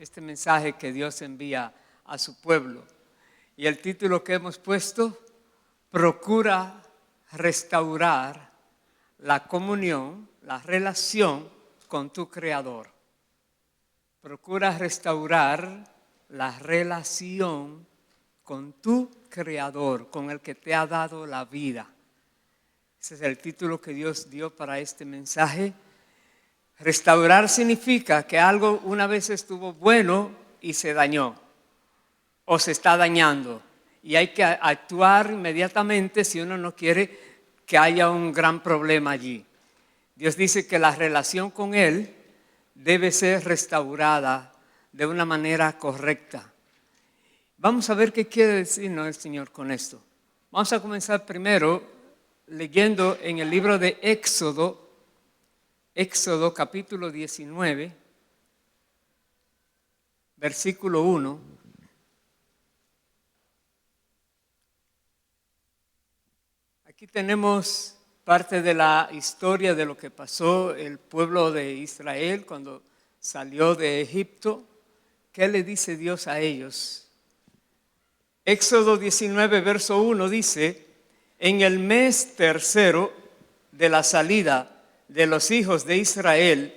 este mensaje que Dios envía a su pueblo. Y el título que hemos puesto, procura restaurar la comunión, la relación con tu Creador. Procura restaurar la relación con tu Creador, con el que te ha dado la vida. Ese es el título que Dios dio para este mensaje. Restaurar significa que algo una vez estuvo bueno y se dañó o se está dañando. Y hay que actuar inmediatamente si uno no quiere que haya un gran problema allí. Dios dice que la relación con Él debe ser restaurada de una manera correcta. Vamos a ver qué quiere decirnos el Señor con esto. Vamos a comenzar primero leyendo en el libro de Éxodo capítulo 19, versículo 1. Aquí tenemos parte de la historia de lo que pasó el pueblo de Israel cuando salió de Egipto. ¿Qué le dice Dios a ellos? Éxodo 19, verso 1 dice: en el mes tercero de la salida de los hijos de Israel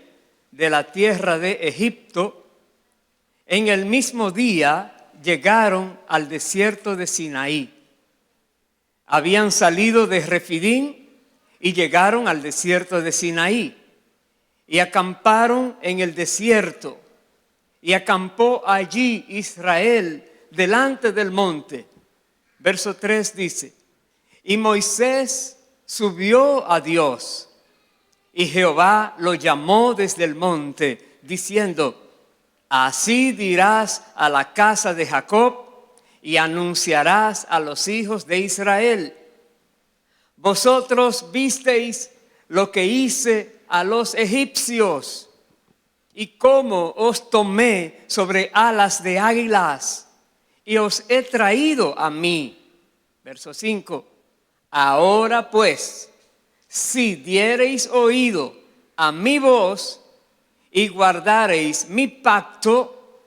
de la tierra de Egipto, en el mismo día llegaron al desierto de Sinaí. Habían salido de Refidín y llegaron al desierto de Sinaí y acamparon en el desierto. Y acampó allí Israel delante del monte. Verso 3 dice: y Moisés subió a Dios, y Jehová lo llamó desde el monte, diciendo: así dirás a la casa de Jacob y anunciarás a los hijos de Israel: vosotros visteis lo que hice a los egipcios, y cómo os tomé sobre alas de águilas, y os he traído a mí. Verso 5. Ahora pues, si diereis oído a mi voz y guardareis mi pacto,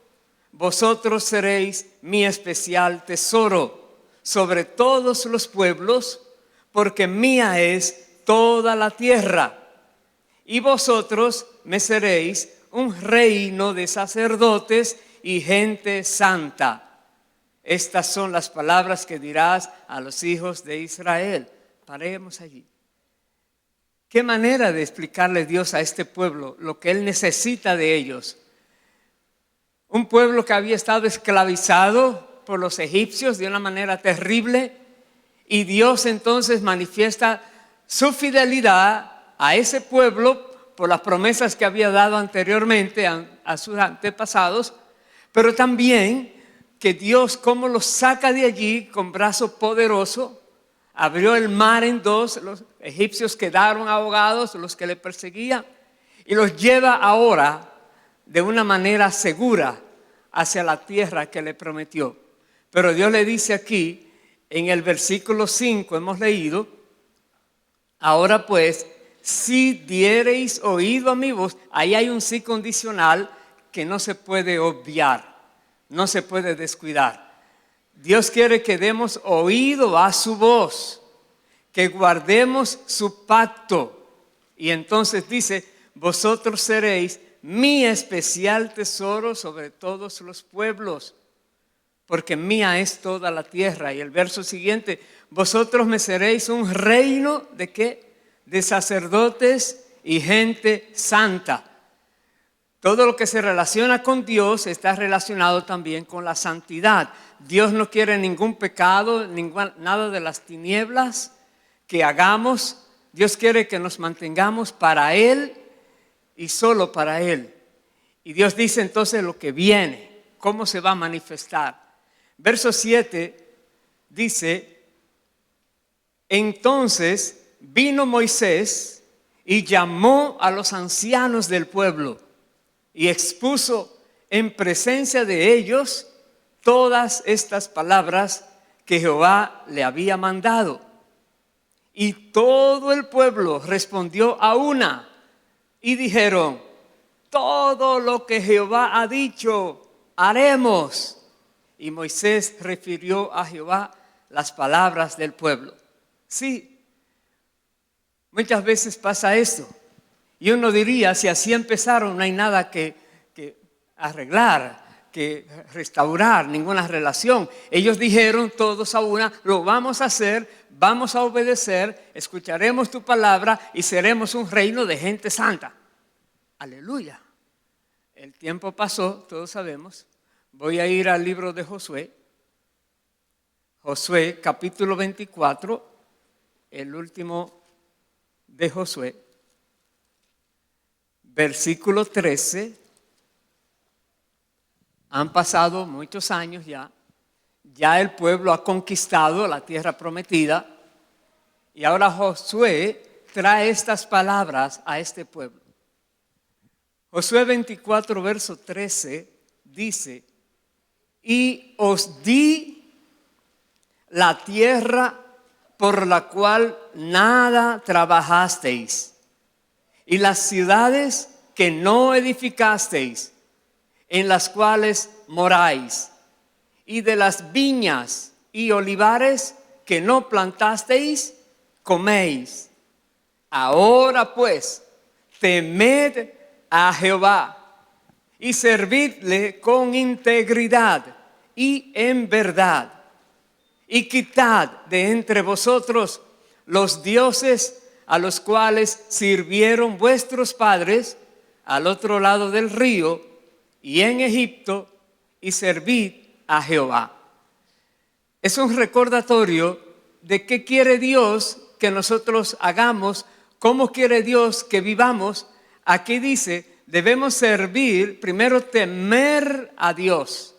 vosotros seréis mi especial tesoro sobre todos los pueblos, porque mía es toda la tierra. Y vosotros me seréis un reino de sacerdotes y gente santa. Estas son las palabras que dirás a los hijos de Israel. Paremos allí. ¿Qué manera de explicarle Dios a este pueblo lo que Él necesita de ellos? Un pueblo que había estado esclavizado por los egipcios de una manera terrible, y Dios entonces manifiesta su fidelidad a ese pueblo por las promesas que había dado anteriormente a sus antepasados, pero también que Dios cómo los saca de allí con brazo poderoso. Abrió el mar en dos, los egipcios quedaron ahogados, los que le perseguían, y los lleva ahora de una manera segura hacia la tierra que le prometió. Pero Dios le dice aquí, en el versículo 5 hemos leído: ahora pues, si diereis oído a mi voz. Ahí hay un sí condicional que no se puede obviar, no se puede descuidar. Dios quiere que demos oído a su voz, que guardemos su pacto. Y entonces dice: vosotros seréis mi especial tesoro sobre todos los pueblos, porque mía es toda la tierra. Y el verso siguiente: vosotros me seréis un reino ¿de qué? De sacerdotes y gente santa. Todo lo que se relaciona con Dios está relacionado también con la santidad. Dios no quiere ningún pecado, nada de las tinieblas que hagamos. Dios quiere que nos mantengamos para Él y solo para Él. Y Dios dice entonces lo que viene, cómo se va a manifestar. Verso 7 dice: entonces vino Moisés y llamó a los ancianos del pueblo y expuso en presencia de ellos todas estas palabras que Jehová le había mandado. Y todo el pueblo respondió a una y dijeron: todo lo que Jehová ha dicho, haremos. Y Moisés refirió a Jehová las palabras del pueblo. Sí, muchas veces pasa esto. Y uno diría, si así empezaron, no hay nada que arreglar, que restaurar, ninguna relación. Ellos dijeron todos a una, lo vamos a hacer, vamos a obedecer, escucharemos tu palabra y seremos un reino de gente santa. Aleluya. El tiempo pasó, todos sabemos. Voy a ir al libro de Josué. Josué capítulo 24, el último de Josué. Versículo 13. Han pasado muchos años ya. Ya el pueblo ha conquistado la tierra prometida. Y ahora Josué trae estas palabras a este pueblo. Josué 24, verso 13 dice: y os di la tierra por la cual nada trabajasteis, y las ciudades que no edificasteis, en las cuales moráis, y de las viñas y olivares que no plantasteis, coméis. Ahora pues, temed a Jehová y servidle con integridad y en verdad, y quitad de entre vosotros los dioses a los cuales sirvieron vuestros padres al otro lado del río y en Egipto, y servid a Jehová. Es un recordatorio de qué quiere Dios que nosotros hagamos, cómo quiere Dios que vivamos. Aquí dice, debemos servir, primero temer a Dios.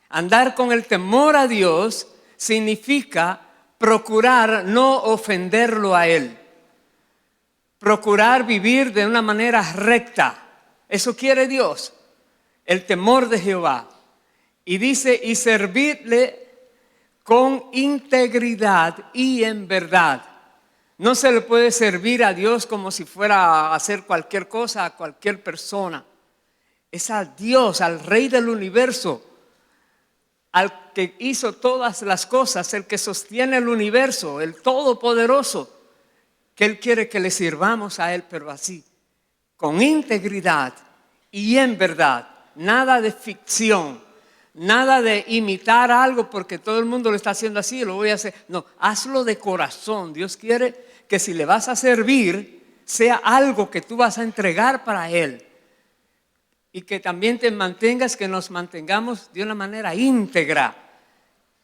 Andar con el temor a Dios significa procurar no ofenderlo a Él. Procurar vivir de una manera recta. Eso quiere Dios, el temor de Jehová. Y dice, y servirle con integridad y en verdad. No se le puede servir a Dios como si fuera a hacer cualquier cosa a cualquier persona. Es a Dios, al Rey del universo, al que hizo todas las cosas, el que sostiene el universo, el Todopoderoso, que Él quiere que le sirvamos a Él, pero así, con integridad y en verdad. Nada de ficción, nada de imitar algo porque todo el mundo lo está haciendo así, lo voy a hacer. No, hazlo de corazón. Dios quiere que si le vas a servir, sea algo que tú vas a entregar para Él. Y que también te mantengas, que nos mantengamos de una manera íntegra.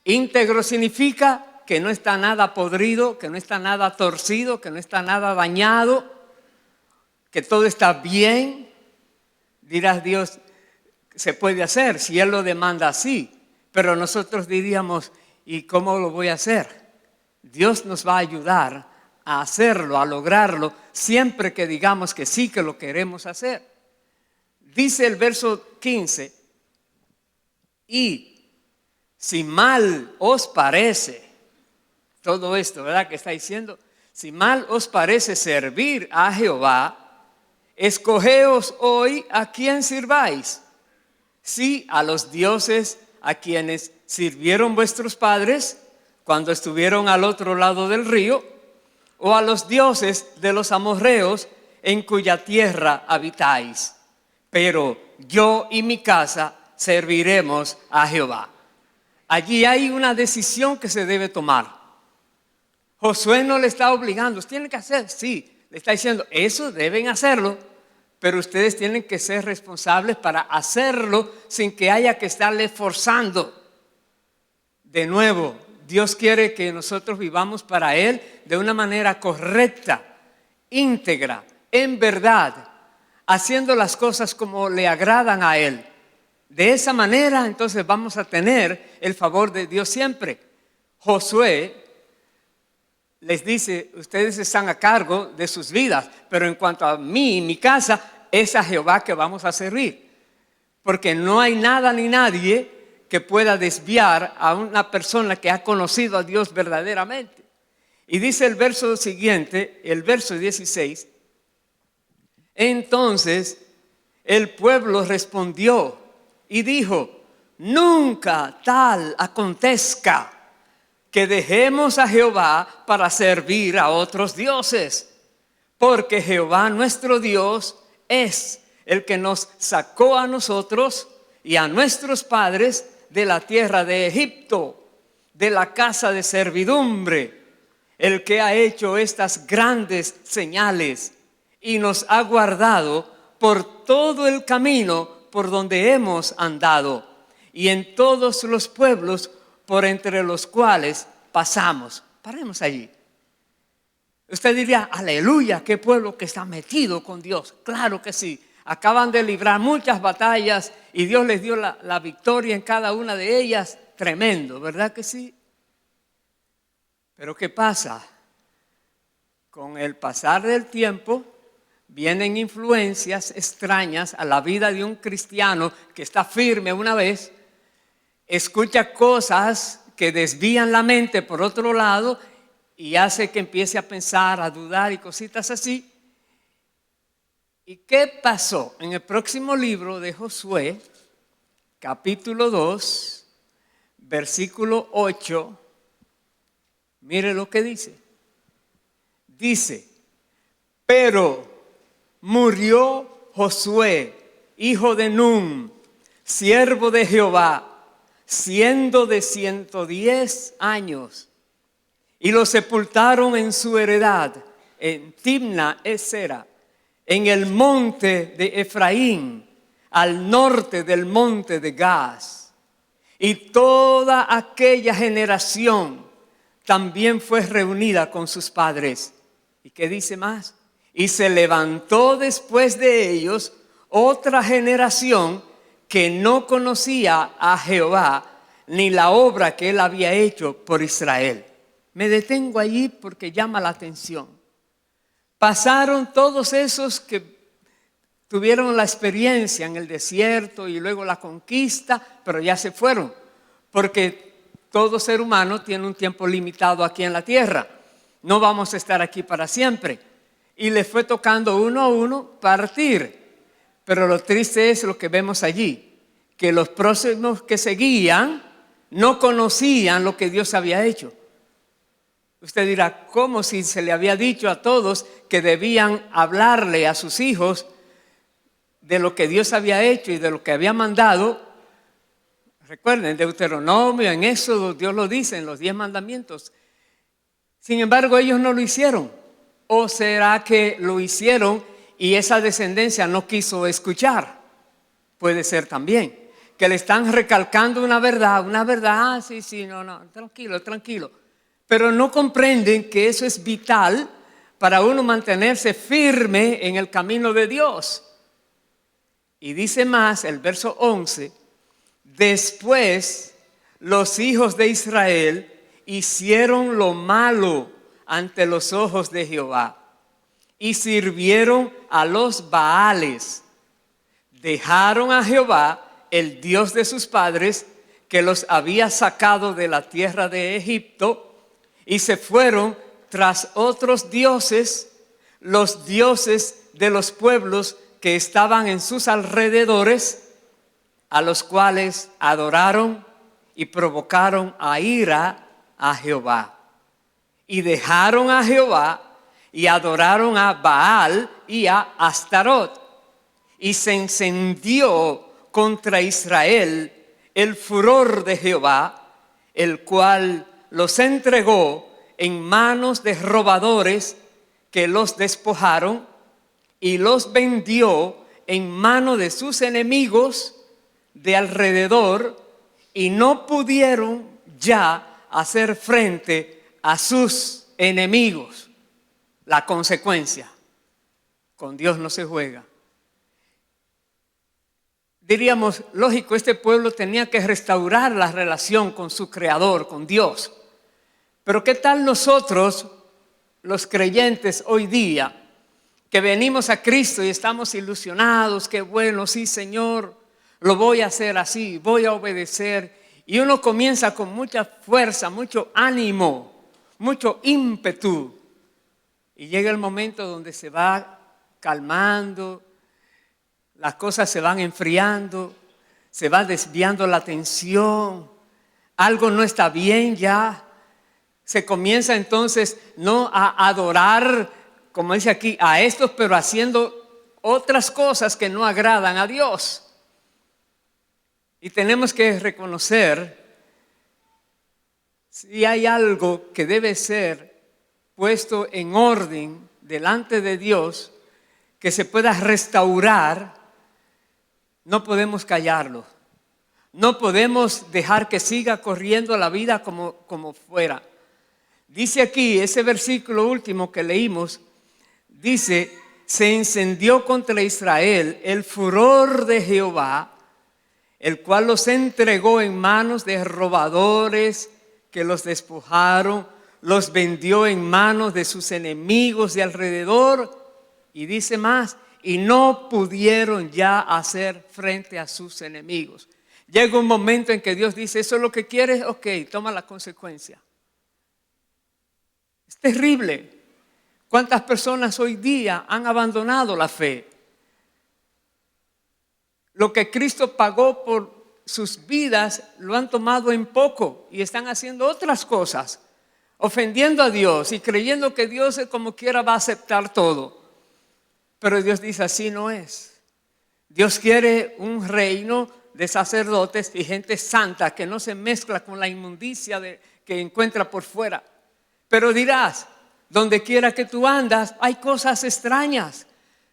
Íntegro significa que no está nada podrido, que no está nada torcido, que no está nada dañado, que todo está bien. Dirás, Dios, se puede hacer si Él lo demanda así, pero nosotros diríamos, ¿y cómo lo voy a hacer? Dios nos va a ayudar a hacerlo, a lograrlo, siempre que digamos que sí, que lo queremos hacer. Dice el verso 15, y si mal os parece, todo esto, ¿verdad? Que está diciendo, si mal os parece servir a Jehová, escogeos hoy a quién sirváis. Sí, a los dioses a quienes sirvieron vuestros padres cuando estuvieron al otro lado del río, o a los dioses de los amorreos en cuya tierra habitáis. Pero yo y mi casa serviremos a Jehová. Allí hay una decisión que se debe tomar. Josué no le está obligando, tienen que hacer, sí, le está diciendo, eso deben hacerlo, pero ustedes tienen que ser responsables para hacerlo sin que haya que estarle forzando. De nuevo, Dios quiere que nosotros vivamos para Él de una manera correcta, íntegra, en verdad, haciendo las cosas como le agradan a Él. De esa manera, entonces vamos a tener el favor de Dios siempre. Josué les dice, ustedes están a cargo de sus vidas, pero en cuanto a mí y mi casa, es a Jehová que vamos a servir. Porque no hay nada ni nadie que pueda desviar a una persona que ha conocido a Dios verdaderamente. Y dice el verso siguiente, el verso 16, entonces el pueblo respondió y dijo: nunca tal acontezca que dejemos a Jehová para servir a otros dioses, porque Jehová nuestro Dios es el que nos sacó a nosotros y a nuestros padres de la tierra de Egipto, de la casa de servidumbre, el que ha hecho estas grandes señales y nos ha guardado por todo el camino por donde hemos andado y en todos los pueblos por entre los cuales pasamos. Paremos allí. Usted diría: aleluya, qué pueblo que está metido con Dios. Claro que sí. Acaban de librar muchas batallas y Dios les dio la victoria en cada una de ellas. Tremendo, ¿verdad que sí? Pero ¿qué pasa? Con el pasar del tiempo vienen influencias extrañas a la vida de un cristiano que está firme una vez, escucha cosas que desvían la mente por otro lado y hace que empiece a pensar, a dudar y cositas así. ¿Y qué pasó? En el próximo libro de Josué, capítulo 2, versículo 8, mire lo que dice. Dice: pero murió Josué, hijo de Nun, siervo de Jehová, siendo de 110 años, y lo sepultaron en su heredad, en Timna-Esera, en el monte de Efraín, al norte del monte de Gaz. Y toda aquella generación también fue reunida con sus padres. ¿Y qué dice más? Y se levantó después de ellos otra generación que no conocía a Jehová ni la obra que él había hecho por Israel. Me detengo allí porque llama la atención. Pasaron todos esos que tuvieron la experiencia en el desierto y luego la conquista, pero ya se fueron, porque todo ser humano tiene un tiempo limitado aquí en la tierra. No vamos a estar aquí para siempre. Y les fue tocando uno a uno partir. Pero lo triste es lo que vemos allí, que los próximos que seguían no conocían lo que Dios había hecho. Usted dirá: ¿cómo si se le había dicho a todos que debían hablarle a sus hijos de lo que Dios había hecho y de lo que había mandado? Recuerden, en Deuteronomio, en Éxodo, Dios lo dice en los 10 mandamientos. Sin embargo, ellos no lo hicieron. ¿O será que lo hicieron y esa descendencia no quiso escuchar? Puede ser también. Que le están recalcando una verdad, sí, no, tranquilo. Pero no comprenden que eso es vital para uno mantenerse firme en el camino de Dios. Y dice más el verso 11: después los hijos de Israel hicieron lo malo ante los ojos de Jehová y sirvieron a los Baales. Dejaron a Jehová, el Dios de sus padres, que los había sacado de la tierra de Egipto, y se fueron tras otros dioses, los dioses de los pueblos que estaban en sus alrededores, a los cuales adoraron y provocaron a ira a Jehová. Y dejaron a Jehová y adoraron a Baal y a Astarot. Y se encendió contra Israel el furor de Jehová, el cual los entregó en manos de robadores que los despojaron y los vendió en mano de sus enemigos de alrededor, y no pudieron ya hacer frente a sus enemigos. La consecuencia: con Dios no se juega. Diríamos, lógico, este pueblo tenía que restaurar la relación con su Creador, con Dios. Pero ¿qué tal nosotros, los creyentes hoy día, que venimos a Cristo y estamos ilusionados? Qué bueno, sí, Señor, lo voy a hacer así, voy a obedecer. Y uno comienza con mucha fuerza, mucho ánimo, mucho ímpetu. Y llega el momento donde se va calmando, las cosas se van enfriando, se va desviando la atención, algo no está bien ya. Se comienza entonces no a adorar, como dice aquí, a estos, pero haciendo otras cosas que no agradan a Dios. Y tenemos que reconocer si hay algo que debe ser puesto en orden delante de Dios, que se pueda restaurar, no podemos callarlo. No podemos dejar que siga corriendo la vida como fuera. Dice aquí, ese versículo último que leímos, dice, se encendió contra Israel el furor de Jehová, el cual los entregó en manos de robadores que los despojaron, los vendió en manos de sus enemigos de alrededor. Y dice más, y no pudieron ya hacer frente a sus enemigos. Llega un momento en que Dios dice, ¿eso es lo que quieres? Ok, toma la consecuencia. Es terrible. ¿Cuántas personas hoy día han abandonado la fe? Lo que Cristo pagó por sus vidas lo han tomado en poco y están haciendo otras cosas, ofendiendo a Dios y creyendo que Dios como quiera va a aceptar todo. Pero Dios dice, así no es. Dios quiere un reino de sacerdotes y gente santa que no se mezcla con la inmundicia que encuentra por fuera. Pero dirás, donde quiera que tú andas, hay cosas extrañas,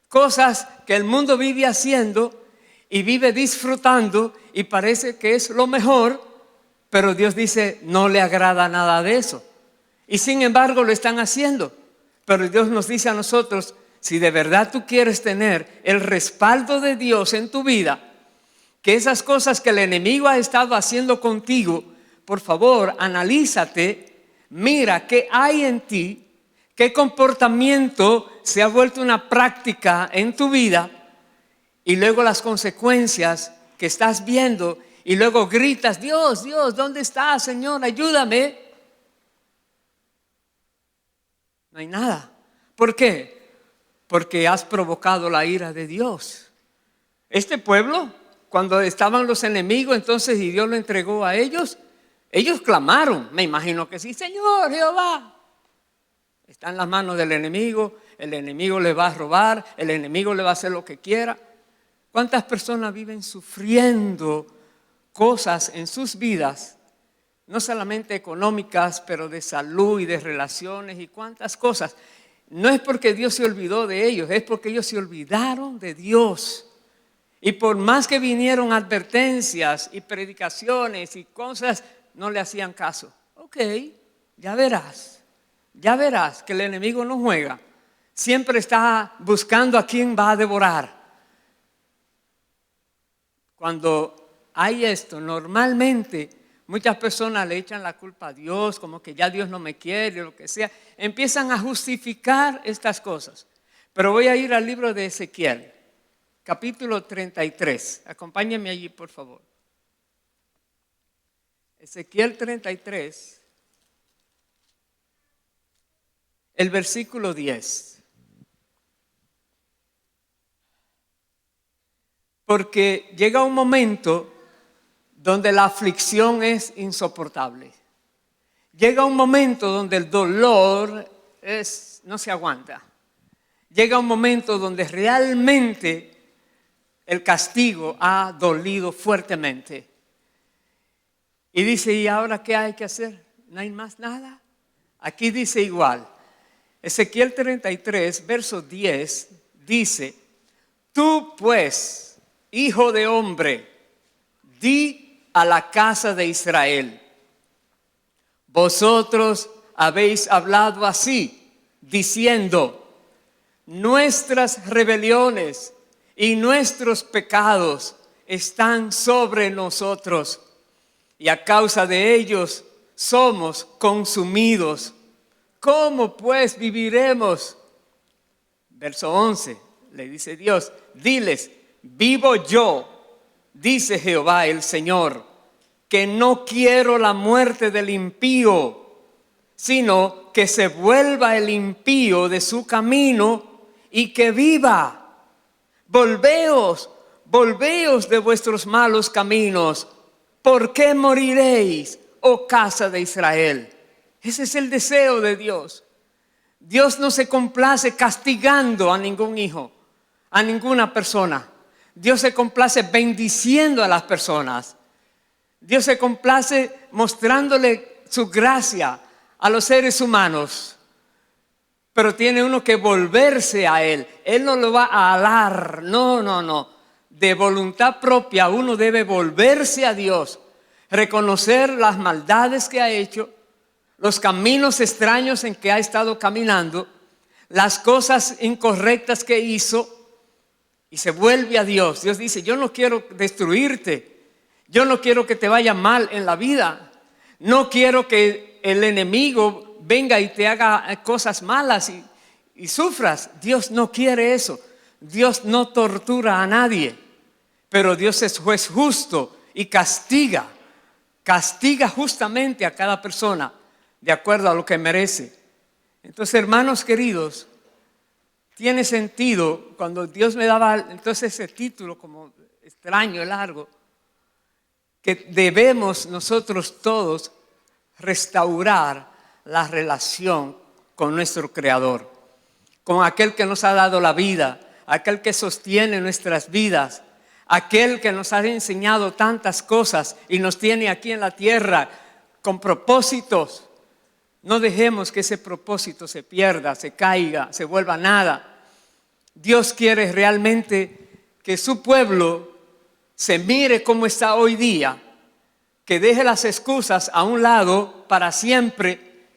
cosas que el mundo vive haciendo y vive disfrutando y parece que es lo mejor, pero Dios dice, no le agrada nada de eso. Y sin embargo lo están haciendo. Pero Dios nos dice a nosotros, si de verdad tú quieres tener el respaldo de Dios en tu vida, que esas cosas que el enemigo ha estado haciendo contigo, por favor, analízate, mira qué hay en ti, qué comportamiento se ha vuelto una práctica en tu vida y luego las consecuencias que estás viendo y luego gritas, Dios, Dios, ¿dónde estás, Señor? Ayúdame. No hay nada. ¿Por qué? Porque has provocado la ira de Dios. Este pueblo, cuando estaban los enemigos, entonces y Dios lo entregó a ellos, ellos clamaron, me imagino que sí, Señor Jehová. Está en las manos del enemigo, el enemigo le va a robar, el enemigo le va a hacer lo que quiera. ¿Cuántas personas viven sufriendo cosas en sus vidas? No solamente económicas, pero de salud y de relaciones y cuántas cosas. No es porque Dios se olvidó de ellos, es porque ellos se olvidaron de Dios. Y por más que vinieron advertencias y predicaciones y cosas, no le hacían caso. Ok, ya verás que el enemigo no juega. Siempre está buscando a quién va a devorar. Cuando hay esto, normalmente muchas personas le echan la culpa a Dios, como que ya Dios no me quiere o lo que sea. Empiezan a justificar estas cosas. Pero voy a ir al libro de Ezequiel, capítulo 33. Acompáñenme allí, por favor. Ezequiel 33, el versículo 10. Porque llega un momento donde la aflicción es insoportable. Llega un momento donde el dolor no se aguanta. Llega un momento donde realmente el castigo ha dolido fuertemente. Y dice, ¿y ahora qué hay que hacer? ¿No hay más nada? Aquí dice igual. Ezequiel 33, verso 10, dice, tú pues, hijo de hombre, di a la casa de Israel, vosotros habéis hablado así, diciendo, nuestras rebeliones y nuestros pecados están sobre nosotros, y a causa de ellos somos consumidos. ¿Cómo pues viviremos? Verso 11, le dice Dios, diles, vivo yo, dice Jehová el Señor, que no quiero la muerte del impío, sino que se vuelva el impío de su camino y que viva. Volveos volveos de vuestros malos caminos. ¿Por qué moriréis, oh casa de Israel? Ese es el deseo de Dios. Dios no se complace castigando a ningún hijo, a ninguna persona. Dios se complace bendiciendo a las personas. Dios se complace mostrándole su gracia a los seres humanos. Pero tiene uno que volverse a Él. Él no lo va a alar. No. De voluntad propia uno debe volverse a Dios. Reconocer las maldades que ha hecho, los caminos extraños en que ha estado caminando, las cosas incorrectas que hizo, y se vuelve a Dios. Dios dice, yo no quiero destruirte, yo no quiero que te vaya mal en la vida, no quiero que el enemigo venga y te haga cosas malas y sufras. Dios no quiere eso. Dios no tortura a nadie, pero Dios es juez justo y castiga justamente a cada persona de acuerdo a lo que merece. Entonces, hermanos queridos, tiene sentido cuando Dios me daba entonces ese título como extraño, largo, que debemos nosotros todos restaurar la relación con nuestro Creador, con aquel que nos ha dado la vida, aquel que sostiene nuestras vidas, aquel que nos ha enseñado tantas cosas y nos tiene aquí en la tierra con propósitos. No dejemos que ese propósito se pierda, se caiga, se vuelva nada. Dios quiere realmente que su pueblo se mire cómo está hoy día, que deje las excusas a un lado para siempre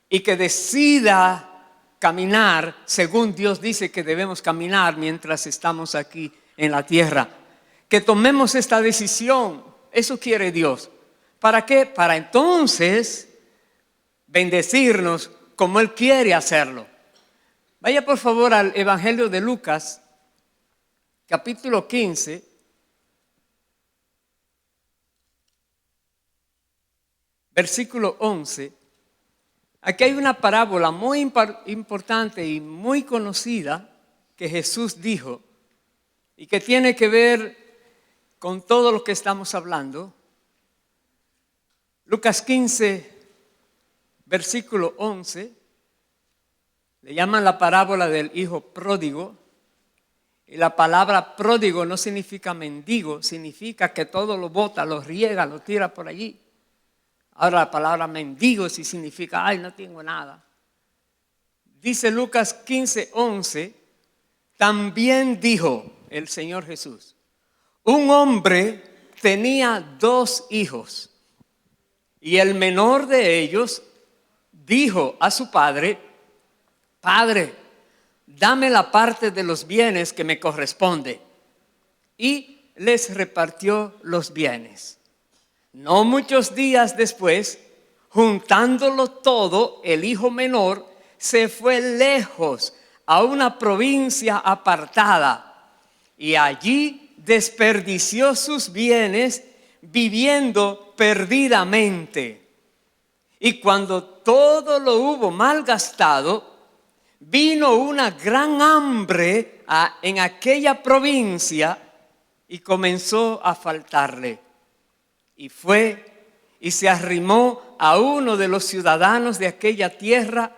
y que decida caminar según Dios dice que debemos caminar mientras estamos aquí en la tierra. Que tomemos esta decisión, eso quiere Dios. ¿Para qué? Para entonces bendecirnos como Él quiere hacerlo. Vaya por favor al Evangelio de Lucas, capítulo 15. Versículo 11. Aquí hay una parábola muy importante y muy conocida que Jesús dijo y que tiene que ver con todo lo que estamos hablando. Lucas 15, versículo 11, le llaman la parábola del hijo pródigo. Y la palabra pródigo no significa mendigo, significa que todo lo bota, lo riega, lo tira por allí. Ahora la palabra mendigo sí significa, ay, no tengo nada. Dice Lucas 15, 11, también dijo el Señor Jesús, un hombre tenía 2 hijos y el menor de ellos dijo a su padre, Padre, dame la parte de los bienes que me corresponde. Y les repartió los bienes. No muchos días después, juntándolo todo, el hijo menor se fue lejos a una provincia apartada y allí desperdició sus bienes viviendo perdidamente. Y cuando todo lo hubo malgastado, vino una gran hambre en aquella provincia y comenzó a faltarle. Y fue y se arrimó a uno de los ciudadanos de aquella tierra,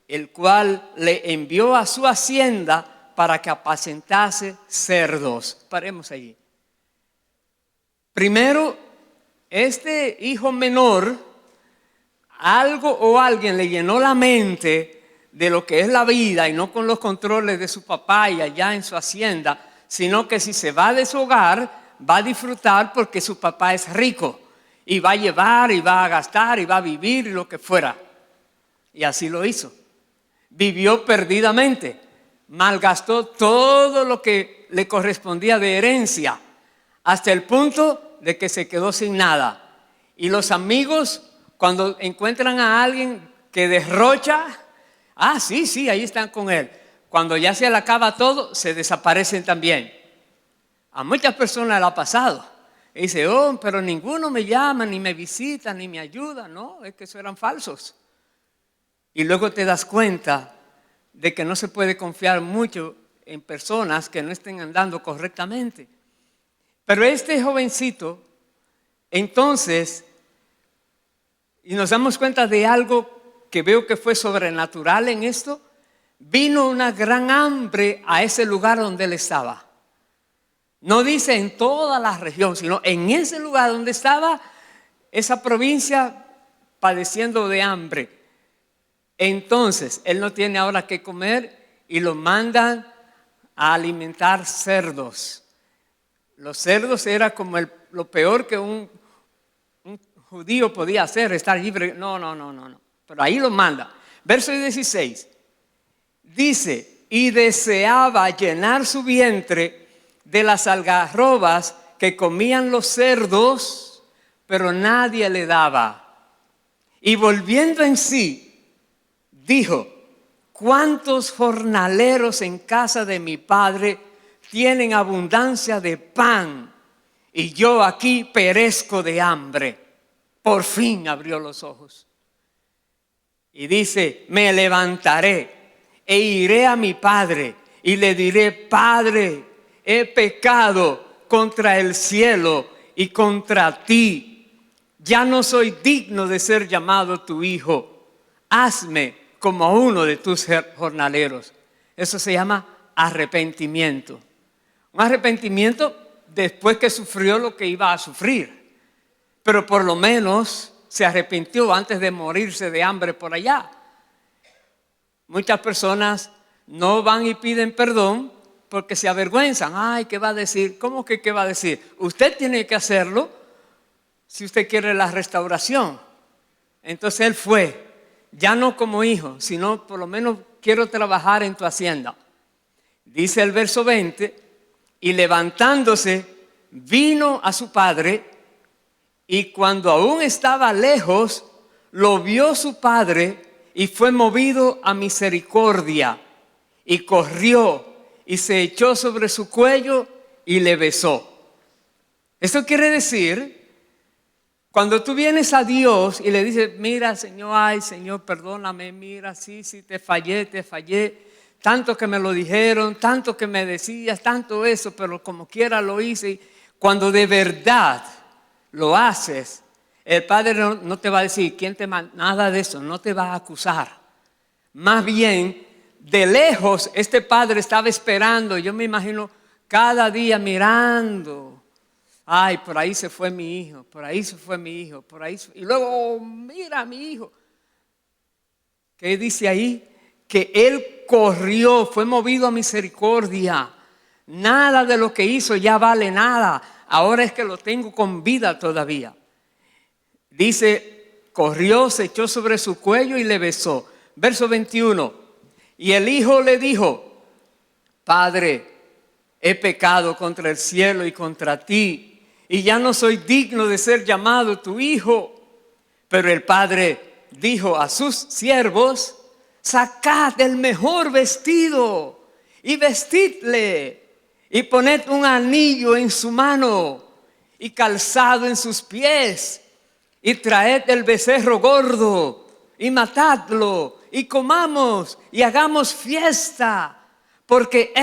el cual le envió a su hacienda para que apacentase cerdos. Paremos allí. Primero, este hijo menor, algo o alguien le llenó la mente de lo que es la vida y no con los controles de su papá y allá en su hacienda, sino que si se va de su hogar, va a disfrutar porque su papá es rico y va a llevar y va a gastar y va a vivir y lo que fuera. Y así lo hizo. Vivió perdidamente, malgastó todo lo que le correspondía de herencia hasta el punto de que se quedó sin nada. Y los amigos, cuando encuentran a alguien que derrocha, sí, ahí están con él. Cuando ya se le acaba todo, se desaparecen también. A muchas personas le ha pasado. Y dice, pero ninguno me llama, ni me visita, ni me ayuda. No, es que eso eran falsos. Y luego te das cuenta de que no se puede confiar mucho en personas que no estén andando correctamente. Pero este jovencito, entonces, y nos damos cuenta de algo que veo que fue sobrenatural en esto, vino una gran hambre a ese lugar donde él estaba. No dice en toda la región, sino en ese lugar donde estaba esa provincia padeciendo de hambre. Entonces, él no tiene ahora qué comer y lo mandan a alimentar cerdos. Los cerdos era como lo peor que un judío podía hacer, estar libre. No. Pero ahí lo manda. Verso 16. Dice, y deseaba llenar su vientre de las algarrobas que comían los cerdos, pero nadie le daba. Y volviendo en sí, dijo, ¿cuántos jornaleros en casa de mi padre tienen abundancia de pan? Y yo aquí perezco de hambre. Por fin abrió los ojos. Y dice, me levantaré e iré a mi padre y le diré, Padre, he pecado contra el cielo y contra ti. Ya no soy digno de ser llamado tu hijo. Hazme como a uno de tus jornaleros. Eso se llama arrepentimiento. Un arrepentimiento después que sufrió lo que iba a sufrir. Pero por lo menos se arrepintió antes de morirse de hambre por allá. Muchas personas no van y piden perdón porque se avergüenzan. Ay, ¿qué va a decir? ¿Cómo que qué va a decir? Usted tiene que hacerlo si usted quiere la restauración. Entonces él fue, ya no como hijo, sino por lo menos quiero trabajar en tu hacienda. Dice el verso 20, y levantándose vino a su padre, y cuando aún estaba lejos, lo vio su padre y fue movido a misericordia, y corrió y se echó sobre su cuello y le besó. Esto quiere decir, cuando tú vienes a Dios y le dices, mira Señor, ay Señor, perdóname, mira, sí, te fallé, tanto que me lo dijeron, tanto que me decías, tanto eso, pero como quiera lo hice. Cuando de verdad lo haces, el Padre no te va a decir, ¿quién te manda? Nada de eso, no te va a acusar. Más bien, de lejos, este padre estaba esperando, yo me imagino, cada día mirando. Ay, por ahí se fue mi hijo, por ahí se fue mi hijo, por ahí. Y luego, oh, mira a mi hijo. ¿Qué dice ahí? Que él corrió, fue movido a misericordia. Nada de lo que hizo ya vale nada. Ahora es que lo tengo con vida todavía. Dice, corrió, se echó sobre su cuello y le besó. Verso 21. Y el hijo le dijo, Padre, he pecado contra el cielo y contra ti, y ya no soy digno de ser llamado tu hijo. Pero el padre dijo a sus siervos, sacad el mejor vestido y vestidle, y poned un anillo en su mano y calzado en sus pies, y traed el becerro gordo y matadlo, y comamos y hagamos fiesta, porque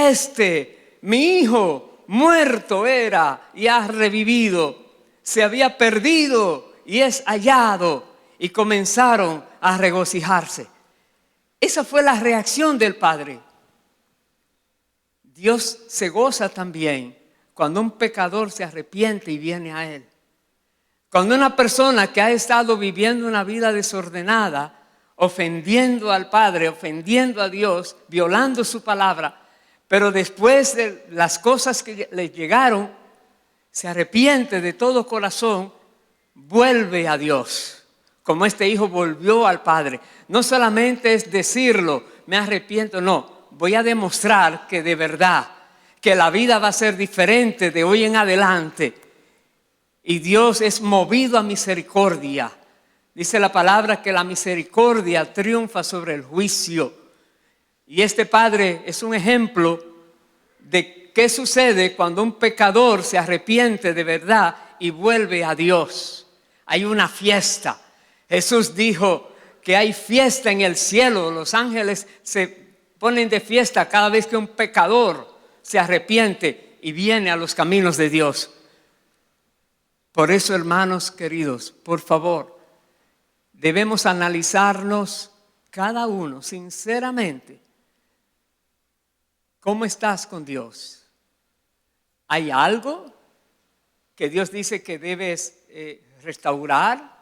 mi hijo, muerto era y ha revivido, se había perdido y es hallado. Y comenzaron a regocijarse. Esa fue la reacción del padre. Dios se goza también cuando un pecador se arrepiente y viene a él. Cuando una persona que ha estado viviendo una vida desordenada, ofendiendo al Padre, ofendiendo a Dios, violando su palabra, pero después de las cosas que le llegaron, se arrepiente de todo corazón, vuelve a Dios, como este hijo volvió al Padre. No solamente es decirlo, me arrepiento, no, voy a demostrar que de verdad, que la vida va a ser diferente de hoy en adelante. Y Dios es movido a misericordia. Dice la palabra que la misericordia triunfa sobre el juicio. Y este padre es un ejemplo de qué sucede cuando un pecador se arrepiente de verdad y vuelve a Dios. Hay una fiesta. Jesús dijo que hay fiesta en el cielo. Los ángeles se ponen de fiesta cada vez que un pecador se arrepiente y viene a los caminos de Dios. Por eso, hermanos queridos, por favor, debemos analizarnos cada uno sinceramente. ¿Cómo estás con Dios? ¿Hay algo que Dios dice que debes restaurar?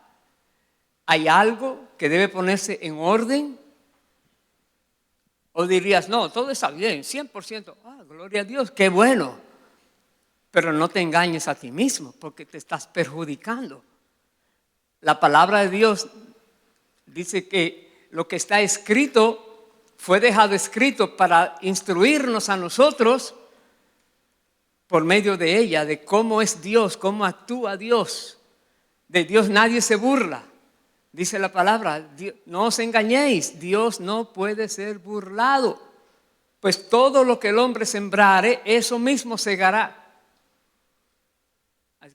¿Hay algo que debe ponerse en orden? ¿O dirías, no, todo está bien, 100%, gloria a Dios, qué bueno? Pero no te engañes a ti mismo porque te estás perjudicando. La palabra de Dios dice que lo que está escrito fue dejado escrito para instruirnos a nosotros por medio de ella, de cómo es Dios, cómo actúa Dios. De Dios nadie se burla. Dice la palabra, no os engañéis, Dios no puede ser burlado. Pues todo lo que el hombre sembrare, eso mismo segará.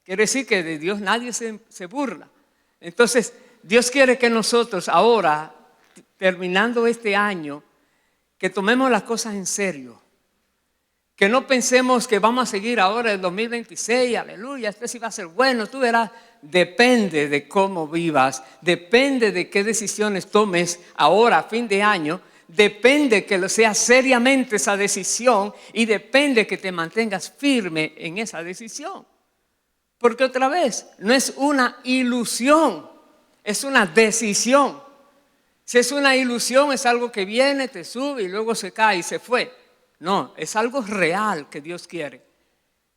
Quiere decir que de Dios nadie se burla. Entonces, Dios quiere que nosotros ahora, terminando este año, que tomemos las cosas en serio. Que no pensemos que vamos a seguir ahora el 2026, aleluya, este sí va a ser bueno, tú verás. Depende de cómo vivas, depende de qué decisiones tomes ahora a fin de año, depende que lo sea seriamente esa decisión y depende que te mantengas firme en esa decisión. Porque otra vez, no es una ilusión, es una decisión. Si es una ilusión, es algo que viene, te sube y luego se cae y se fue. No, es algo real que Dios quiere.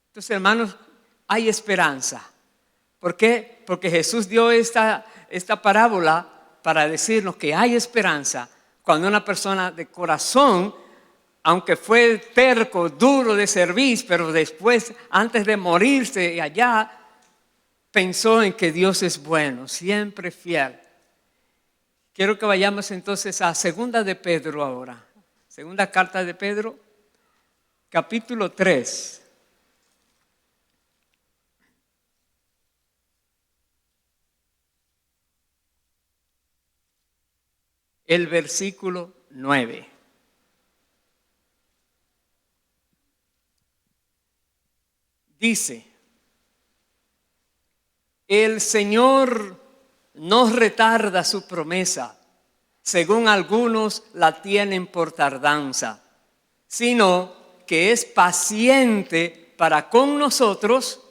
Entonces, hermanos, hay esperanza. ¿Por qué? Porque Jesús dio esta parábola para decirnos que hay esperanza cuando una persona de corazón, aunque fue terco, duro de servir, pero después, antes de morirse allá, pensó en que Dios es bueno, siempre fiel. Quiero que vayamos entonces a Segunda de Pedro ahora. Segunda carta de Pedro, capítulo 3. El versículo 9. Dice, el Señor no retarda su promesa, según algunos la tienen por tardanza, sino que es paciente para con nosotros,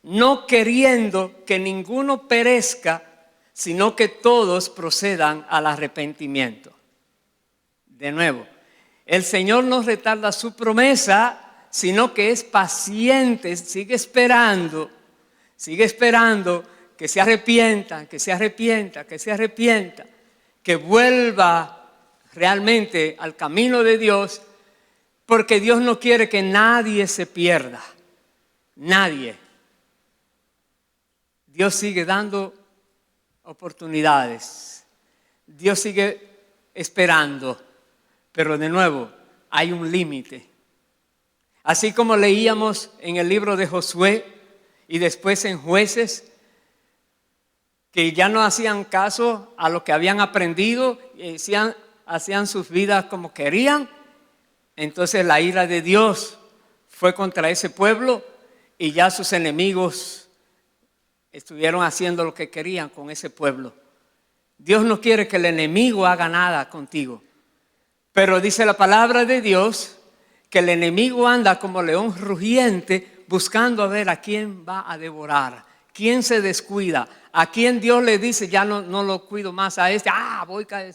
no queriendo que ninguno perezca, sino que todos procedan al arrepentimiento. De nuevo, el Señor no retarda su promesa, sino que es paciente, sigue esperando que se arrepientan, que vuelva realmente al camino de Dios, porque Dios no quiere que nadie se pierda, nadie. Dios sigue dando oportunidades, Dios sigue esperando, pero de nuevo hay un límite. Así como leíamos en el libro de Josué y después en Jueces, que ya no hacían caso a lo que habían aprendido y hacían sus vidas como querían, entonces la ira de Dios fue contra ese pueblo y ya sus enemigos estuvieron haciendo lo que querían con ese pueblo. Dios no quiere que el enemigo haga nada contigo, pero dice la palabra de Dios que el enemigo anda como león rugiente buscando a ver a quién va a devorar, quién se descuida, a quién Dios le dice ya no lo cuido más a este, voy a caer.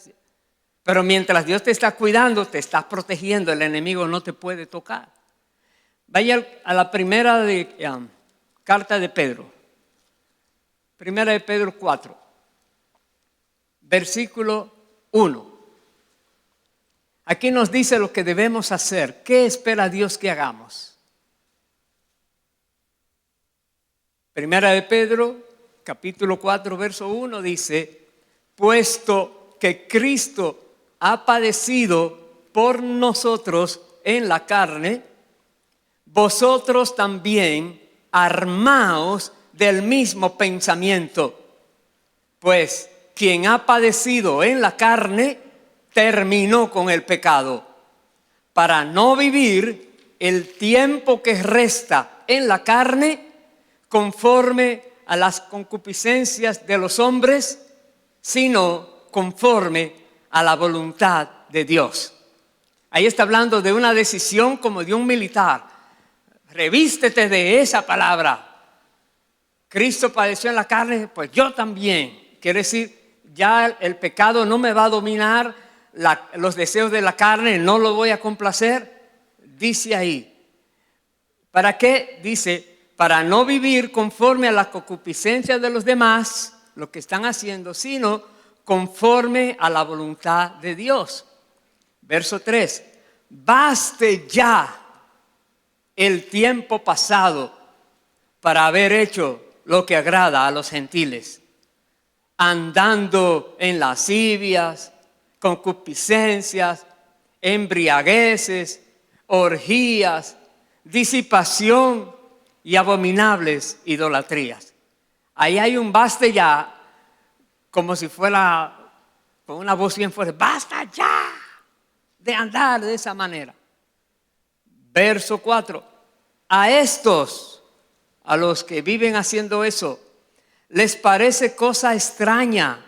Pero mientras Dios te está cuidando, te está protegiendo, el enemigo no te puede tocar. Vaya a la primera carta de Pedro. Primera de Pedro 4, versículo 1. Aquí nos dice lo que debemos hacer. ¿Qué espera Dios que hagamos? Primera de Pedro, capítulo 4, verso 1 dice, puesto que Cristo ha padecido por nosotros en la carne, vosotros también armaos del mismo pensamiento, pues quien ha padecido en la carne terminó con el pecado, para no vivir el tiempo que resta en la carne conforme a las concupiscencias de los hombres, sino conforme a la voluntad de Dios. Ahí está hablando de una decisión como de un militar. Revístete de esa palabra. Cristo padeció en la carne, pues yo también. Quiere decir, ya el pecado no me va a dominar, los deseos de la carne no lo voy a complacer. Dice ahí. ¿Para qué? Dice, para no vivir conforme a la concupiscencia de los demás, lo que están haciendo, sino conforme a la voluntad de Dios. Verso 3. Baste ya el tiempo pasado para haber hecho lo que agrada a los gentiles, andando en lascivias, concupiscencias, embriagueces, orgías, disipación y abominables idolatrías. Ahí hay un baste ya, como si fuera con una voz bien fuerte, basta ya de andar de esa manera. Verso 4, a estos, a los que viven haciendo eso, les parece cosa extraña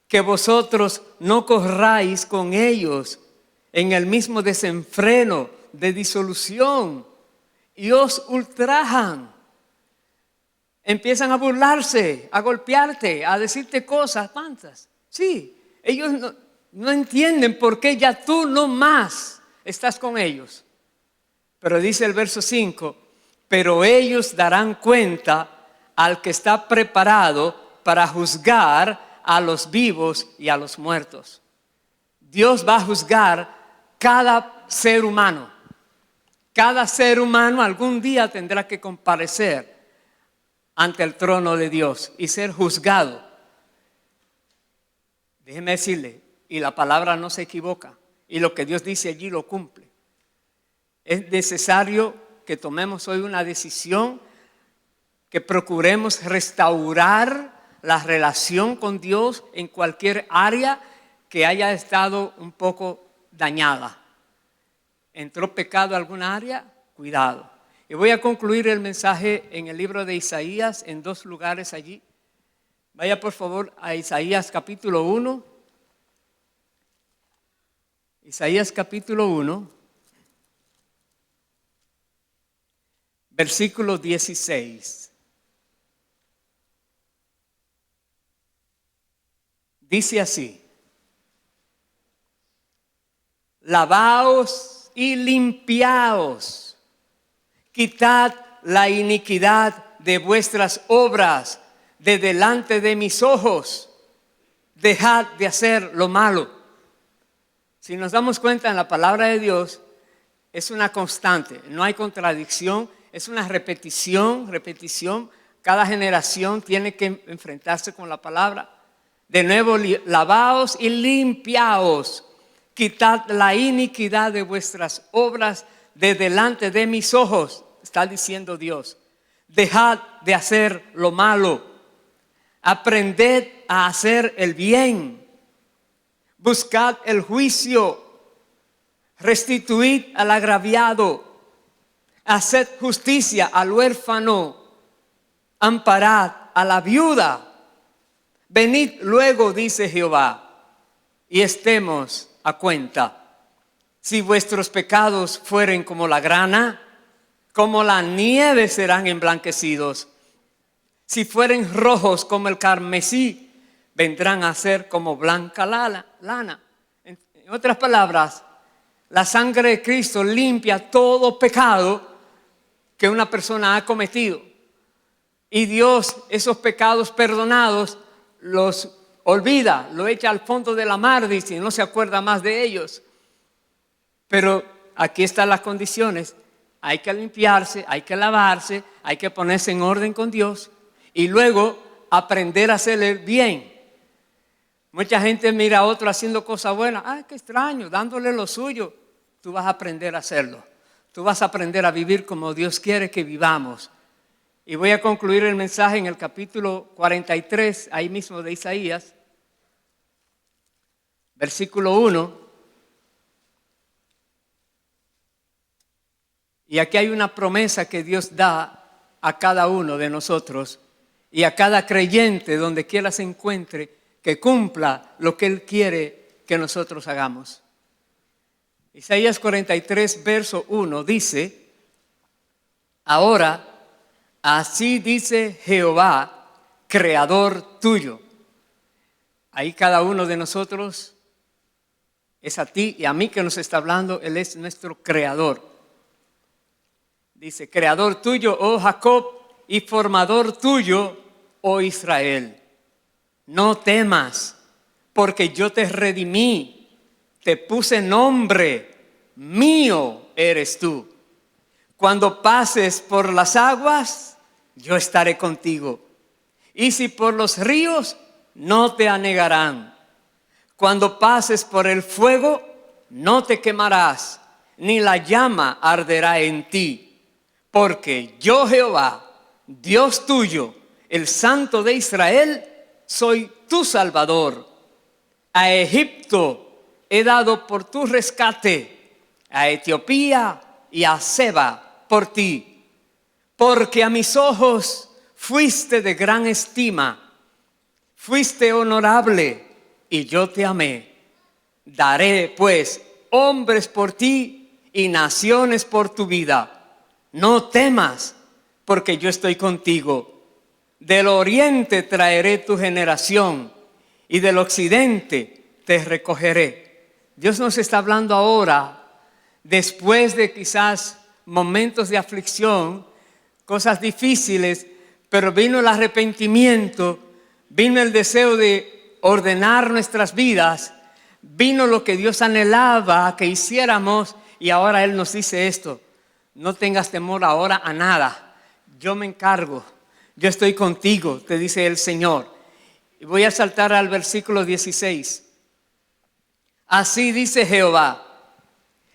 que vosotros no corráis con ellos en el mismo desenfreno de disolución y os ultrajan. Empiezan a burlarse, a golpearte, a decirte cosas tantas. Sí, ellos no entienden por qué ya tú no más estás con ellos. Pero dice el verso 5, pero ellos darán cuenta al que está preparado para juzgar a los vivos y a los muertos. Dios va a juzgar cada ser humano. Cada ser humano algún día tendrá que comparecer ante el trono de Dios y ser juzgado. Déjeme decirle, y la palabra no se equivoca, y lo que Dios dice allí lo cumple. Es necesario que tomemos hoy una decisión, que procuremos restaurar la relación con Dios en cualquier área que haya estado un poco dañada. ¿Entró pecado en alguna área? Cuidado. Y voy a concluir el mensaje en el libro de Isaías, en 2 lugares allí. Vaya por favor a Isaías capítulo 1. Isaías capítulo 1, versículo 16. Dice así: lavaos y limpiaos, quitad la iniquidad de vuestras obras de delante de mis ojos, dejad de hacer lo malo. Si nos damos cuenta en la palabra de Dios, es una constante, no hay contradicción, es una repetición. Cada generación tiene que enfrentarse con la palabra. De nuevo, lavaos y limpiaos, quitad la iniquidad de vuestras obras de delante de mis ojos, está diciendo Dios. Dejad de hacer lo malo, aprended a hacer el bien, buscad el juicio, restituid al agraviado, haced justicia al huérfano, amparad a la viuda. Venid luego, dice Jehová, y estemos a cuenta. Si vuestros pecados fueren como la grana, como la nieve serán emblanquecidos. Si fueren rojos como el carmesí, vendrán a ser como blanca lana. En otras palabras, la sangre de Cristo limpia todo pecado que una persona ha cometido. Y Dios, esos pecados perdonados, los olvida, lo echa al fondo de la mar, dice, y no se acuerda más de ellos. Pero aquí están las condiciones. Hay que limpiarse, hay que lavarse, hay que ponerse en orden con Dios y luego aprender a hacerle bien. Mucha gente mira a otro haciendo cosas buenas. ¡Ay, qué extraño! Dándole lo suyo. Tú vas a aprender a hacerlo. Tú vas a aprender a vivir como Dios quiere que vivamos. Y voy a concluir el mensaje en el capítulo 43, ahí mismo de Isaías, versículo 1. Y aquí hay una promesa que Dios da a cada uno de nosotros y a cada creyente, donde quiera se encuentre, que cumpla lo que Él quiere que nosotros hagamos. Isaías 43, verso 1 dice: ahora, así dice Jehová, creador tuyo. Ahí cada uno de nosotros, es a ti y a mí que nos está hablando. Él es nuestro creador. Dice: creador tuyo, oh Jacob, y formador tuyo, oh Israel. No temas, porque yo te redimí, te puse nombre, mío eres tú. Cuando pases por las aguas, yo estaré contigo. Y si por los ríos, no te anegarán. Cuando pases por el fuego, no te quemarás, ni la llama arderá en ti. Porque yo, Jehová, Dios tuyo, el Santo de Israel, soy tu Salvador. A Egipto he dado por tu rescate, a Etiopía y a Seba por ti. Porque a mis ojos fuiste de gran estima, fuiste honorable y yo te amé. Daré pues hombres por ti y naciones por tu vida. No temas, porque yo estoy contigo. Del oriente traeré tu generación y del occidente te recogeré. Dios nos está hablando ahora, después de quizás momentos de aflicción, cosas difíciles, pero vino el arrepentimiento, vino el deseo de ordenar nuestras vidas, vino lo que Dios anhelaba que hiciéramos, y ahora Él nos dice esto: no tengas temor ahora a nada, yo me encargo, yo estoy contigo, te dice el Señor. Y voy a saltar al versículo 16. Así dice Jehová,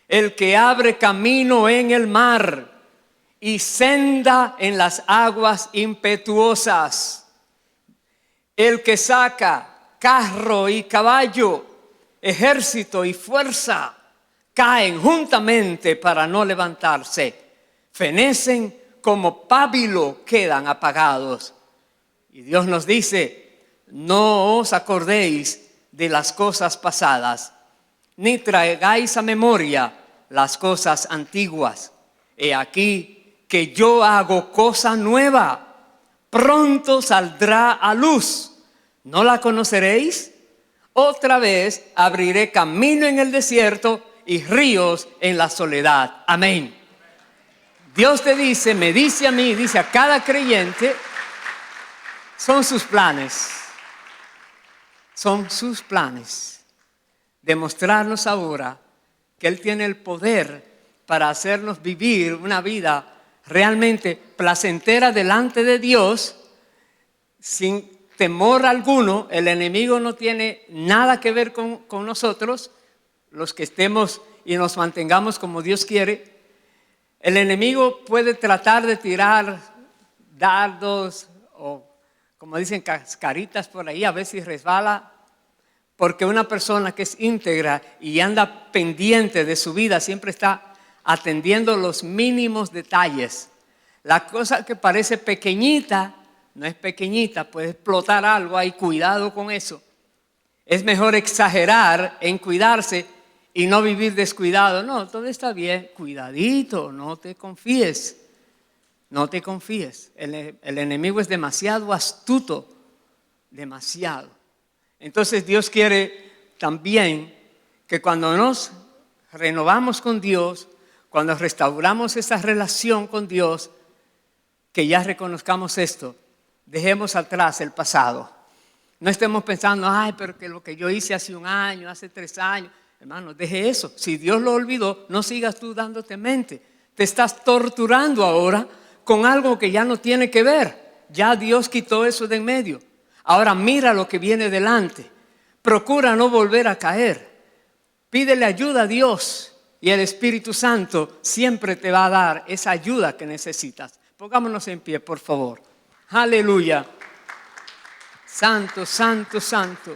el que abre camino en el mar y senda en las aguas impetuosas, el que saca carro y caballo, ejército y fuerza, caen juntamente para no levantarse, fenecen como pábilo, quedan apagados. Y Dios nos dice: no os acordéis de las cosas pasadas, ni traigáis a memoria las cosas antiguas. He aquí que yo hago cosa nueva, pronto saldrá a luz. ¿No la conoceréis? Otra vez abriré camino en el desierto y ríos en la soledad. Amén. Dios te dice, me dice a mí, dice a cada creyente, son sus planes. Son sus planes. Demostrarnos ahora que Él tiene el poder para hacernos vivir una vida realmente placentera delante de Dios, sin temor alguno. El enemigo no tiene nada que ver con nosotros, los que estemos y nos mantengamos como Dios quiere. El enemigo puede tratar de tirar dardos o, como dicen, cascaritas por ahí, a ver si resbala, porque una persona que es íntegra y anda pendiente de su vida siempre está atendiendo los mínimos detalles. La cosa que parece pequeñita no es pequeñita, puede explotar algo ahí, cuidado con eso. Es mejor exagerar en cuidarse y no vivir descuidado. No, todo está bien, cuidadito, no te confíes. No te confíes. El enemigo es demasiado astuto, demasiado. Entonces Dios quiere también que cuando nos renovamos con Dios, cuando restauramos esa relación con Dios, que ya reconozcamos esto, dejemos atrás el pasado. No estemos pensando, ay, pero que lo que yo hice hace un año, hace 3 años. Hermano, deje eso. Si Dios lo olvidó, no sigas tú dándote mente. Te estás torturando ahora con algo que ya no tiene que ver. Ya Dios quitó eso de en medio. Ahora mira lo que viene delante. Procura no volver a caer. Pídele ayuda a Dios y el Espíritu Santo siempre te va a dar esa ayuda que necesitas. Pongámonos en pie, por favor. Aleluya. Santo, santo, santo.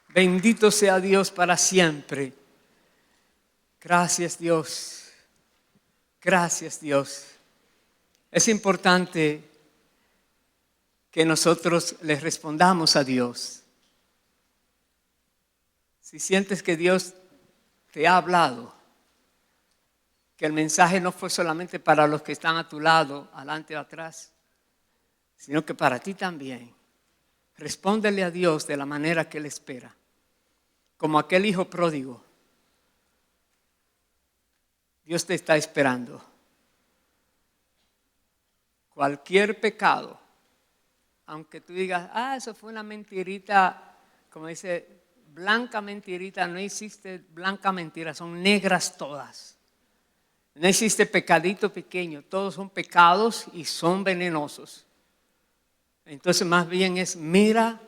Bendito sea Dios para siempre. Gracias, Dios. Gracias, Dios. Es importante que nosotros le respondamos a Dios. Si sientes que Dios te ha hablado, que el mensaje no fue solamente para los que están a tu lado, adelante o atrás, sino que para ti también, respóndele a Dios de la manera que Él espera. Como aquel hijo pródigo, Dios te está esperando. Cualquier pecado, aunque tú digas, eso fue una mentirita, como dice, blanca mentirita, no existe blanca mentira, son negras todas. No existe pecadito pequeño, todos son pecados y son venenosos. Entonces más bien es, mira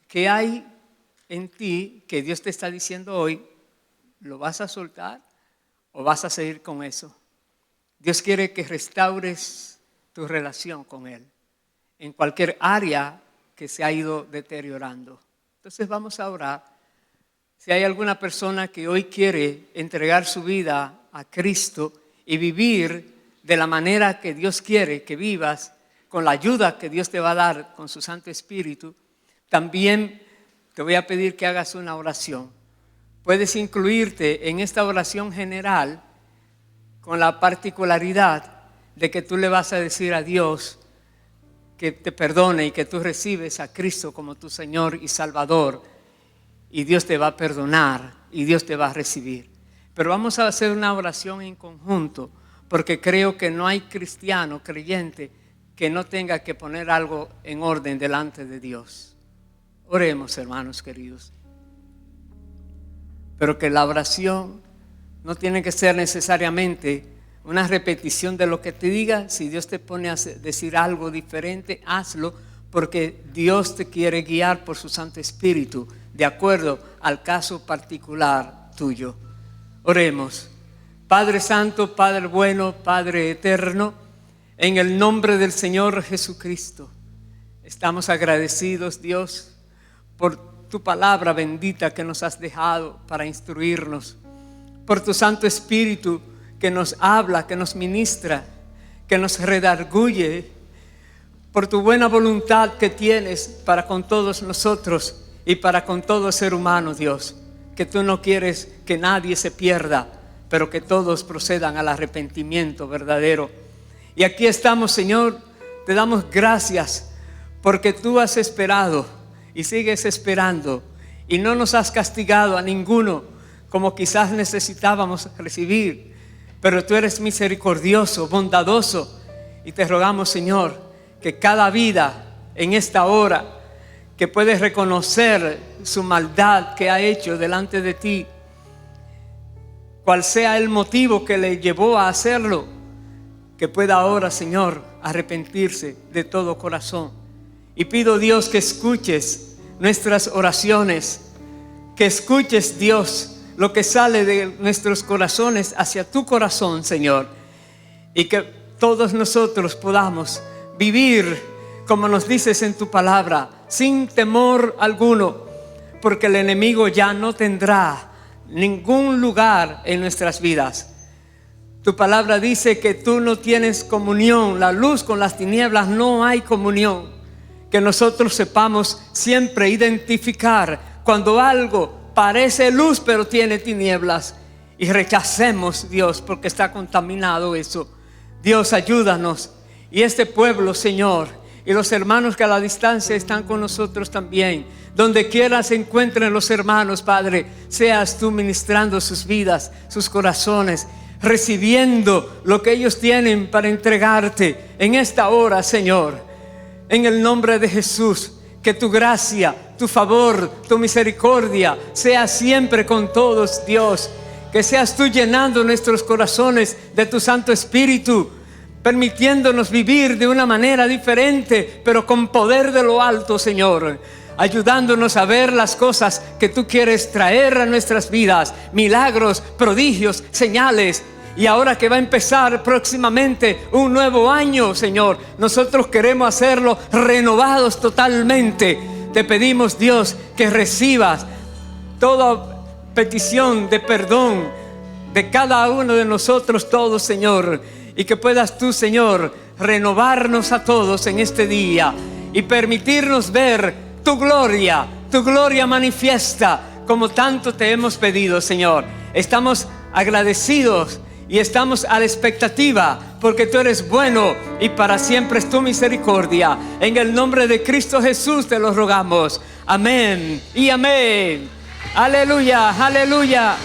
qué hay en ti que Dios te está diciendo hoy, ¿lo vas a soltar o vas a seguir con eso? Dios quiere que restaures tu relación con Él en cualquier área que se ha ido deteriorando. Entonces vamos a orar. Si hay alguna persona que hoy quiere entregar su vida a Cristo y vivir de la manera que Dios quiere que vivas, con la ayuda que Dios te va a dar con su Santo Espíritu, también te voy a pedir que hagas una oración. Puedes incluirte en esta oración general con la particularidad de que tú le vas a decir a Dios que te perdone y que tú recibes a Cristo como tu Señor y Salvador, y Dios te va a perdonar y Dios te va a recibir. Pero vamos a hacer una oración en conjunto, porque creo que no hay cristiano, creyente, que no tenga que poner algo en orden delante de Dios. Oremos, hermanos queridos. Pero que la oración no tiene que ser necesariamente una repetición de lo que te diga. Si Dios te pone a decir algo diferente, hazlo, porque Dios te quiere guiar por su Santo Espíritu, de acuerdo al caso particular tuyo. Oremos. Padre Santo, Padre bueno, Padre eterno, en el nombre del Señor Jesucristo, estamos agradecidos, Dios, por tu palabra bendita que nos has dejado para instruirnos, por tu Santo Espíritu que nos habla, que nos ministra, que nos redarguye, por tu buena voluntad que tienes para con todos nosotros y para con todo ser humano, Dios, que tú no quieres que nadie se pierda, pero que todos procedan al arrepentimiento verdadero. Y aquí estamos, Señor, te damos gracias porque tú has esperado y sigues esperando y no nos has castigado a ninguno como quizás necesitábamos recibir, pero tú eres misericordioso, bondadoso, y te rogamos, Señor, que cada vida en esta hora que puede reconocer su maldad que ha hecho delante de ti, cual sea el motivo que le llevó a hacerlo, que pueda ahora, Señor, arrepentirse de todo corazón. Y pido, Dios, que escuches nuestras oraciones, que escuches, Dios, lo que sale de nuestros corazones hacia tu corazón, Señor, y que todos nosotros podamos vivir como nos dices en tu palabra, sin temor alguno, porque el enemigo ya no tendrá ningún lugar en nuestras vidas. Tu palabra dice que tú no tienes comunión, la luz con las tinieblas, no hay comunión. Que nosotros sepamos siempre identificar cuando algo parece luz pero tiene tinieblas, y rechacemos, Dios, porque está contaminado eso. Dios, ayúdanos. Y este pueblo, Señor, y los hermanos que a la distancia están con nosotros también, donde quiera se encuentren los hermanos, Padre, seas tú ministrando sus vidas, sus corazones, recibiendo lo que ellos tienen para entregarte en esta hora, Señor. En el nombre de Jesús, que tu gracia, tu favor, tu misericordia sea siempre con todos, Dios. Que seas tú llenando nuestros corazones de tu Santo Espíritu, permitiéndonos vivir de una manera diferente, pero con poder de lo alto, Señor. Ayudándonos a ver las cosas que tú quieres traer a nuestras vidas, milagros, prodigios, señales. Y ahora que va a empezar próximamente un nuevo año, Señor, nosotros queremos hacerlo renovados totalmente. Te pedimos, Dios, que recibas toda petición de perdón de cada uno de nosotros todos, Señor, y que puedas tú, Señor, renovarnos a todos en este día y permitirnos ver tu gloria manifiesta, como tanto te hemos pedido, Señor. Estamos agradecidos y estamos a la expectativa, porque tú eres bueno y para siempre es tu misericordia. En el nombre de Cristo Jesús te lo rogamos. Amén y amén. Aleluya, aleluya.